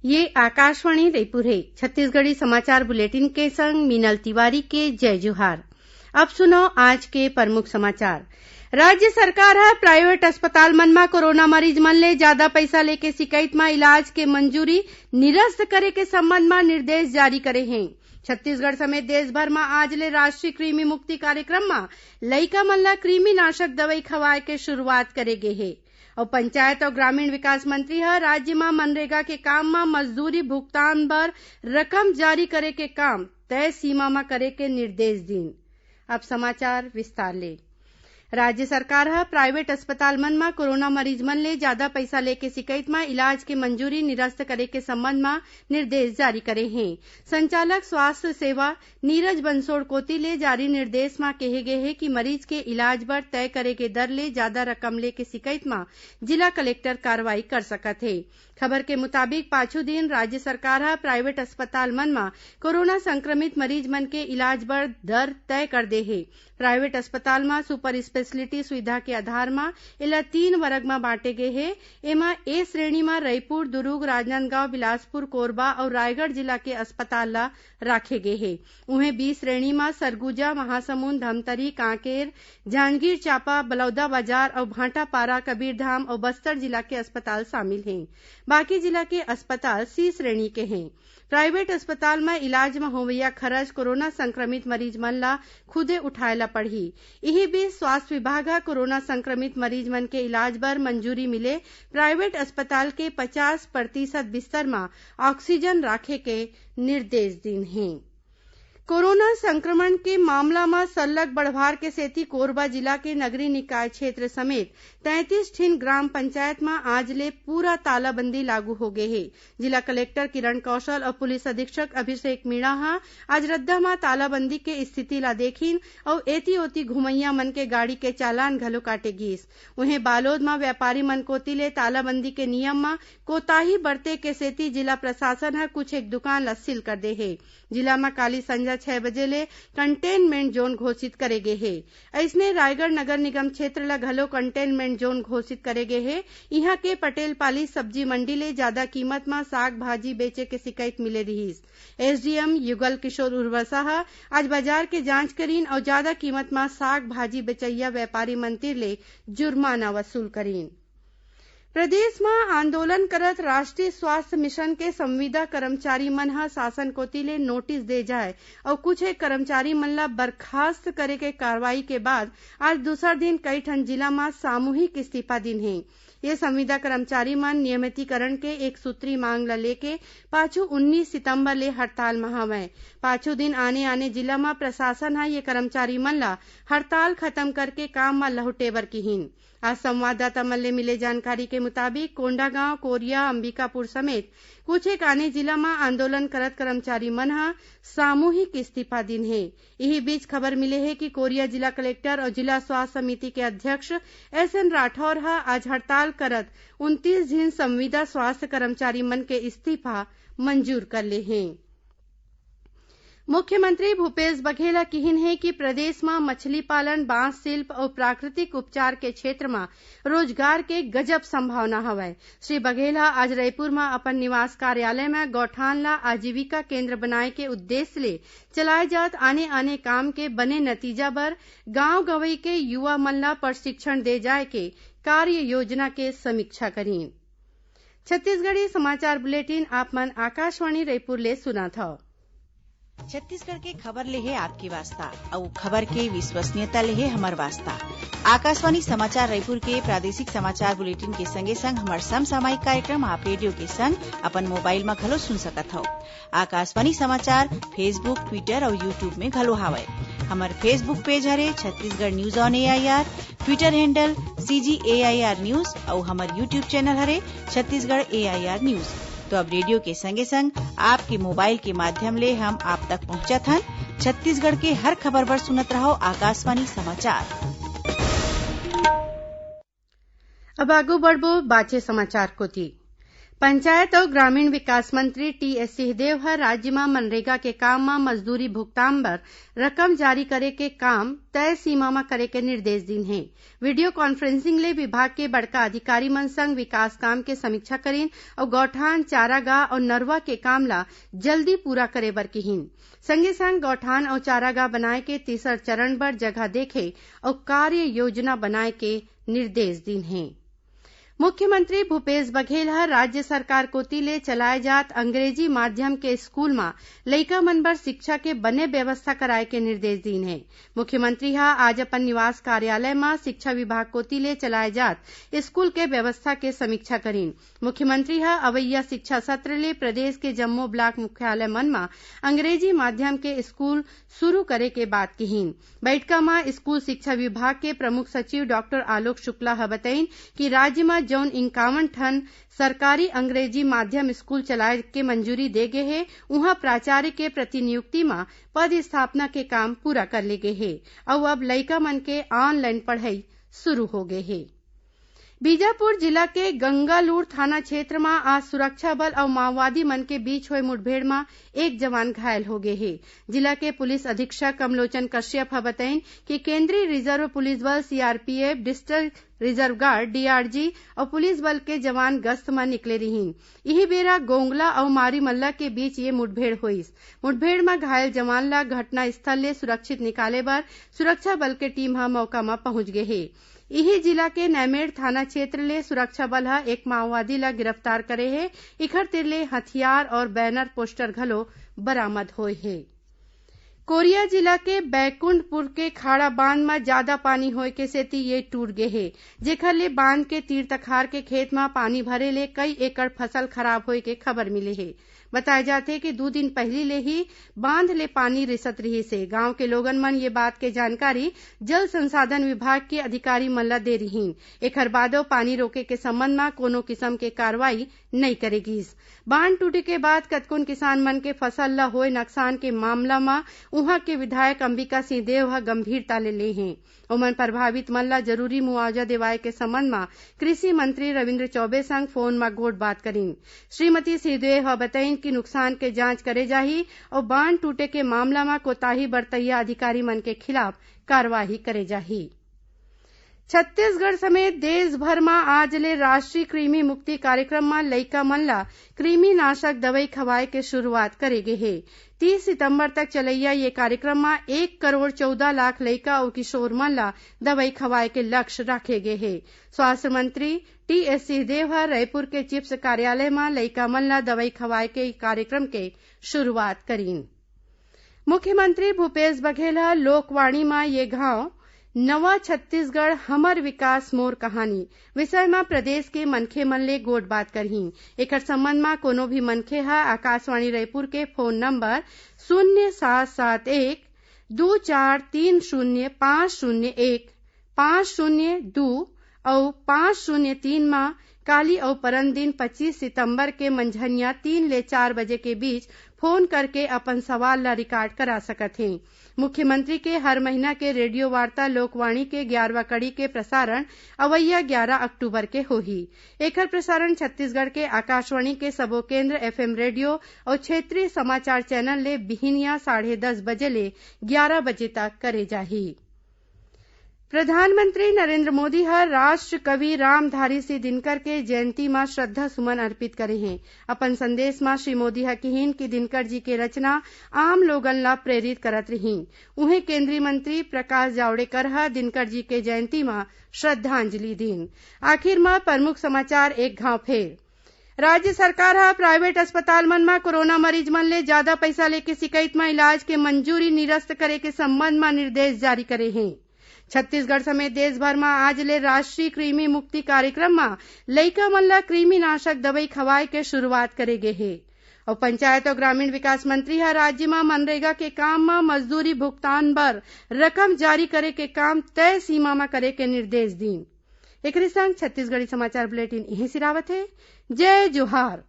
ये आकाशवाणी रायपुर है। छत्तीसगढ़ी समाचार बुलेटिन के संग मीनल तिवारी के जय जोहार। अब सुनो आज के प्रमुख समाचार। राज्य सरकार ह प्राइवेट अस्पताल मन म कोरोना मरीज मन ले जादा पइसा लेके शिकायत म इलाज के मंजूरी निरस्त करे के संबंध म निर्देश जारी करे हैं। छत्तीसगढ़ समेत देश भर में आज ले राष्ट्रीय कृमि मुक्ति कार्यक्रम में लइका मन ला कृमि नाशक दवई खवाए के शुरुआत करे गे हे। और पंचायत और ग्रामीण विकास मंत्री ह राज्य में मनरेगा के काम में मजदूरी भुगतान बर रकम जारी करे के काम तय सीमा में करे के निर्देश दीन। अब समाचार विस्तार ले। राज्य सरकार ह प्राइवेट अस्पताल मन म कोरोना मरीज मन ले जादा पइसा लेके शिकायत म इलाज के मंजूरी निरस्त करे के संबंध म निर्देश जारी करे हैं। संचालक स्वास्थ्य सेवा नीरज बंसोड़ कोती ले जारी निर्देश म कहे गे हे कि मरीज के इलाज बर तय करे के दर ले जादा रकम लेके शिकायत म जिला कलेक्टर कार्रवाई कर सकत हे। खबर के मुताबिक पाछू दिन राज्य सरकार ह प्राइवेट अस्पताल मन म कोरोना संक्रमित मरीज मन के इलाज बर दर तय कर दे हे। प्राइवेट अस्पताल म सुपर स्पेशलिटी सुविधा के आधार म एला 3 वर्ग म बांटे गे हे। एमा ए श्रेणी म रायपुर, दुर्ग, राजनांदगांव, बिलासपुर, कोरबा और रायगढ़ जिला के अस्पताल ला राखे गे हे। उहें बी श्रेणी म सरगुजा, महासमुंद, धमतरी, कांकेर, जांजगीर चांपा, बलौदाबाजार और भाटापारा, कबीरधाम और बस्तर जिला के अस्पताल शामिल हैं। बाकी जिला के अस्पताल सी श्रेणी के हैं। प्राइवेट अस्पताल में इलाज में होवैया खर्च कोरोना संक्रमित मरीज मन ला खुदे उठाए ला पड़ही। इही बीच स्वास्थ्य विभाग ह कोरोना संक्रमित मरीज मन के इलाज बर मंजूरी मिले प्राइवेट अस्पताल के 50% बिस्तर में ऑक्सीजन राखे के निर्देश दीन हैं। कोरोना संक्रमण के मामला में सरलग बढ़वार के सेती कोरबा जिला के नगरीय निकाय क्षेत्र समेत 33 ठिन ग्राम पंचायत में आज ले पूरा तालाबंदी लागू हो गए है। जिला कलेक्टर किरण कौशल और पुलिस अधीक्षक अभिषेक मीणा ह आज रद्दा में तालाबंदी के स्थिति ला देखिन और एती ओती घुमैया मन के गाड़ी के चालान घलो काटे गिस। उहें बालोद में व्यापारी मन कोती ले तालाबंदी के नियम में कोताही बरते के सेती जिला प्रशासन ह कुछ एक दुकान ला सील कर दे है। जिला में काली संझा 6 बजे ले कंटेनमेंट जोन घोषित करे गे हे। ऐसने रायगढ़ नगर निगम क्षेत्र ला घलो कंटेनमेंट जोन घोषित करे गे हे। इहां के पटेल पाली सब्जी मंडी ले ज्यादा कीमत में साग भाजी बेचे के शिकायत मिले रहीस। एसडीएम युगल किशोर उर्वसा ह आज बाजार के जांच करीन और ज्यादा कीमत में साग भाजी बेचैया व्यापारी मन तीर ले जुर्माना वसूल करीन। प्रदेश में आंदोलन करत राष्ट्रीय स्वास्थ्य मिशन के संविदा कर्मचारी मन ह शासन कोती ले नोटिस दे जाए और कुछ एक कर्मचारी मन ला बर्खास्त करे के कार्रवाई के बाद आज दूसर दिन कई ठन जिला में सामूहिक इस्तीफा दिन है। ये संविदा कर्मचारी मन नियमितीकरण के एक सूत्री मांग ला लेके पाछू 19 सितंबर ले हड़ताल में हवय। पाछू दिन आने जिला में प्रशासन है ये कर्मचारी मन ला हड़ताल खत्म करके काम में लहुटे बर किहिन। आज संवाददाता मन ले मिले जानकारी के मुताबिक कोंडागांव, कोरिया, अंबिकापुर समेत कुछ एक आने जिला में आंदोलन करत कर्मचारी मन ह सामूहिक इस्तीफा दिन है। यही बीच खबर मिले है कि कोरिया जिला कलेक्टर और जिला स्वास्थ्य समिति के अध्यक्ष एसएन राठौर ह आज हड़ताल करत 29 दिन संविदा स्वास्थ्य कर्मचारी मन के इस्तीफा मंजूर कर ले हैं। मुख्यमंत्री भूपेश बघेल किहिन है कि प्रदेश में मछली पालन, बांस शिल्प और प्राकृतिक उपचार के क्षेत्र में रोजगार के गजब संभावना हवय। श्री बघेल आज रायपुर में अपन निवास कार्यालय में गौठान ला आजीविका केंद्र बनाए के उद्देश्य ले चलाए जात आने काम के बने नतीजा बर गांव गंवई के युवा मन ला प्रशिक्षण दे जाए के कार्य योजना के समीक्षा करीन। छत्तीसगढ़ी समाचार बुलेटिन आप मन आकाशवाणी रायपुर ले सुनत हव। छत्तीसगढ़ के खबर ले है आपकी वास्ता और खबर के विश्वसनीयता ले है हमर वास्ता। आकाशवाणी समाचार रायपुर के प्रादेशिक समाचार बुलेटिन के संगे संग हमर समसामयिक कार्यक्रम आप रेडियो के संग अपन मोबाइल में घलो सुन सकत हव। आकाशवाणी समाचार फेसबुक, ट्विटर और यूट्यूब में घलो हावय। हमर फेसबुक पेज हरे Chhattisgarh news on AIR, Twitter handle CGAIR news और हमर यूट्यूब चैनल हरे छत्तीसगढ़ AIR न्यूज। तो अब रेडियो के संगे संग आपके मोबाइल के माध्यम ले हम आप तक पहुंचत हन। छत्तीसगढ़ के हर खबर पर सुनत रहो आकाशवाणी समाचार। अब आगू बढ़बो बाचे समाचार कोती। पंचायत और ग्रामीण विकास मंत्री टीएस सिंहदेव ह राज्य में मनरेगा के काम में मजदूरी भुगतान बर रकम जारी करे के काम तय सीमा में करे के निर्देश दिन है। वीडियो कॉन्फ्रेंसिंग ले विभाग के बड़का अधिकारी मन संग विकास काम के समीक्षा करीन और गौठान, चारागाह और नरवा के काम ला जल्दी पूरा करे बर कहीन। संगे संग गौठान और चारागाह बनाए के तीसर चरण बर जगह देखे और कार्य योजना बनाए के निर्देश दिन है। मुख्यमंत्री भूपेश बघेल ह राज्य सरकार कोती ले चलाए जात अंग्रेजी माध्यम के स्कूल में लइका मन बर शिक्षा के बने व्यवस्था कराए के निर्देश दिन है। मुख्यमंत्री ह आज अपन निवास कार्यालय में शिक्षा विभाग कोती ले चलाए जात स्कूल के व्यवस्था के समीक्षा करीन। मुख्यमंत्री ह अवैया शिक्षा सत्र ले प्रदेश के जम्मो ब्लॉक मुख्यालय मन में अंग्रेजी माध्यम के स्कूल शुरू करे के बात कहीन। बैठका में स्कूल शिक्षा विभाग के प्रमुख सचिव डॉक्टर आलोक शुक्ला ह बताइन कि राज्य में जौन 51 ठन सरकारी अंग्रेजी माध्यम स्कूल चलाए के मंजूरी दे गे हे उहाँ प्राचार्य के प्रतिनियुक्ति में पद स्थापना के काम पूरा कर ले गे हे और अब लइका मन के ऑनलाइन पढ़ाई शुरू हो गए हे। बीजापुर जिला के गंगालूर थाना क्षेत्र में आज सुरक्षा बल और माओवादी मन के बीच हुए मुठभेड़ में एक जवान घायल हो गए हैं। जिला के पुलिस अधीक्षक कमलोचन कश्यप ह बताइन कि केंद्रीय रिजर्व पुलिस बल CRPF, district reserve guard DRG और पुलिस बल के जवान गश्त में निकले रहीन। यही बेरा गोंगला और मारी मल्ला के बीच ये मुठभेड़ हुईस। मुठभेड़ में घायल जवान ला घटना स्थल ले सुरक्षित निकाले बर सुरक्षा बल के टीम ह मौका में पहुंच गए है। यही जिला के नैमेड़ थाना क्षेत्र ले सुरक्षा बल ह एक माओवादी ला गिरफ्तार करे है। इखर तिरले हथियार और बैनर पोस्टर घलो बरामद होए है। कोरिया जिला के बैकुंठपुर के खाड़ा बांध में ज्यादा पानी होए के सेती ये टूट गे हे, जेखर ले बांध के तीर तखार के खेत में पानी भरे ले कई एकड़ फसल खराब होए के खबर मिले हे। बताया जाथे कि 2 दिन पहले ले ही बांध ले पानी रिसत रही से। गांव के लोगन मन ये बात के जानकारी जल संसाधन विभाग के अधिकारी मन ला दे रहीन। एखर बादो पानी रोके के संबंध में कोनो किस्म के कार्रवाई नहीं करेगीस। बांध टूटे के बाद कतकोन किसान मन के फसल ला होए नुकसान के मामला में उहाँ के विधायक अंबिका सिंहदेव ह गंभीरता ले ले हैं। ओमन प्रभावित मन ला जरूरी मुआवजा दिवाए के संबंध में कृषि मंत्री रविन्द्र चौबे संग फोन में गोठ बात करीन। श्रीमती सिंहदेव ह बताइन कि नुकसान के जांच करे जाही और बांध टूटे के मामला में कोताही बरतइया अधिकारी मन के खिलाफ कार्रवाई करे जाही। छत्तीसगढ़ समेत देश भर में आज ले राष्ट्रीय कृमि मुक्ति कार्यक्रम में लइका मन ला कृमि नाशक दवई खवाए के शुरुआत करे गे हे। 30 सितंबर तक चलैया ये कार्यक्रम में 1 करोड़ 14 लाख लइका और किशोर मन ला दवई खवाए के लक्ष्य रखे गे हे। स्वास्थ्य मंत्री टीएस सिंहदेव ह रायपुर के चिप्स कार्यालय में लइका मन ला दवई खवाए के कार्यक्रम के शुरुआत करीन। मुख्यमंत्री भूपेश बघेल ह लोकवाणी में ये घाव नवा छत्तीसगढ़ हमर विकास मोर कहानी विषय में प्रदेश के मनखे मन ले गोठ बात करही। एकर संबंध में कोनो भी मनखे ह आकाशवाणी रायपुर के फोन नंबर 0771 2430 501 502 और 503 में काली और परन दिन 25 सितंबर के मंझनिया 3 ले 4 बजे के बीच फोन करके अपन सवाल ला रिकॉर्ड करा सकत हैं। मुख्यमंत्री के हर महीना के रेडियो वार्ता लोकवाणी के 11वां कड़ी के प्रसारण अवैया 11 अक्टूबर के होही। एकर प्रसारण छत्तीसगढ़ के आकाशवाणी के सबो केंद्र एफएम रेडियो और क्षेत्रीय समाचार चैनल ले बिहनिया 10:30 बजे ले 11 बजे तक करे जाही। प्रधानमंत्री नरेंद्र मोदी हर राष्ट्र कवि रामधारी सिंह दिनकर के जयंती में श्रद्धा सुमन अर्पित करे हैं। अपन संदेश में श्री मोदी ह कहीन कि दिनकर जी के रचना आम लोगन ला प्रेरित करत रहीन। उन्हें केंद्रीय मंत्री प्रकाश जावड़ेकर ह दिनकर जी के जयंती में श्रद्धांजलि दीन। आखिर में प्रमुख समाचार एक घाव फेर। राज्य सरकार ह प्राइवेट अस्पताल मन में कोरोना मरीज मन ले ज्यादा पैसा लेके शिकायत में इलाज के मंजूरी निरस्त करे के संबंध में निर्देश जारी करे हैं। छत्तीसगढ़ समेत देश भर में आज ले राष्ट्रीय कृमि मुक्ति कार्यक्रम में लइका मन ला कृमि नाशक दवई खवाए के शुरुआत करे गे हे। और पंचायत और ग्रामीण विकास मंत्री ह राज्य में मनरेगा के काम में मजदूरी भुगतान बर रकम जारी करे के काम तय सीमा में करे के निर्देश दीन। एकरे संग छत्तीसगढ़ी समाचार बुलेटिन यहीं सिरावत है। जय जोहार।